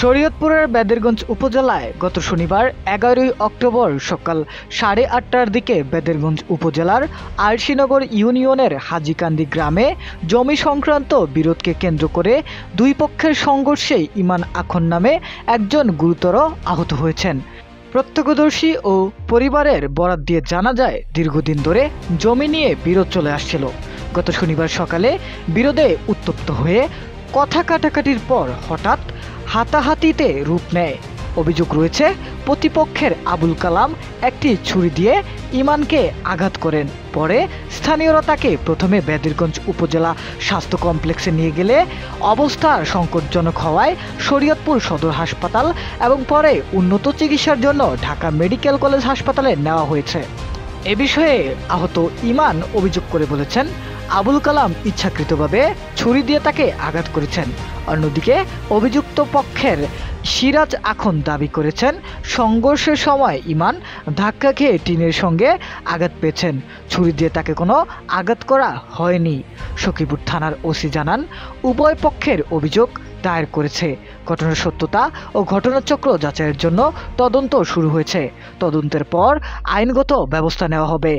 শরীয়তপুরের বেদেরগঞ্জ উপজেলায় গত শনিবার ১১ই অক্টোবর সকাল ৮:৩০টার দিকে বেদেরগঞ্জ উপজেলার আরশিনগর ইউনিয়নের হাজীকান্দি গ্রামে জমি সংক্রান্ত বিরোধকে কেন্দ্র করে দুই পক্ষের সংঘর্ষে ইমান আখন নামে একজন গুরুতর আহত হয়েছেন। প্রত্যক্ষদর্শী ও পরিবারের বরাত দিয়ে জানা যায়, দীর্ঘদিন ধরে জমি নিয়ে বিরোধ চলে আসছিল। গত শনিবার সকালে বিরোধে উত্তপ্ত হয়ে কথা কাটাকাটির পর হঠাৎ হাতাহাতিতে রূপ নেয়। অভিযোগ রয়েছে, প্রতিপক্ষের আবুল কালাম একটি ছুরি দিয়ে ইমানকে আঘাত করেন। পরে স্থানীয়রা তাকে প্রথমে বেদেরগঞ্জ উপজেলা স্বাস্থ্য কমপ্লেক্সে নিয়ে গেলে অবস্থা সংকটজনক হওয়ায় শরীয়তপুর সদর হাসপাতাল এবং পরে উন্নত চিকিৎসার জন্য ঢাকা মেডিকেল কলেজ হাসপাতালে নেওয়া হয়েছে। এ বিষয়ে আহত ইমান অভিযোগ করে বলেছেন, আবুল কালাম ইচ্ছাকৃতভাবে ছুরি দিয়ে তাকে আঘাত করেছেন। অন্যদিকে অভিযুক্ত পক্ষের সিরাজ আখন দাবি করেছেন, সংঘর্ষের সময় ইমান ধাক্কা খেয়ে টিনের সঙ্গে আঘাত পেয়েছেন, ছুরি দিয়ে তাকে কোনো আঘাত করা হয়নি। সখীপুর থানার ওসি জানান, উভয় পক্ষের অভিযোগ দায়ের করেছে। ঘটনার সত্যতা ও ঘটনাচক্র যাচাইয়ের জন্য তদন্ত শুরু হয়েছে। তদন্তের পর আইনগত ব্যবস্থা নেওয়া হবে।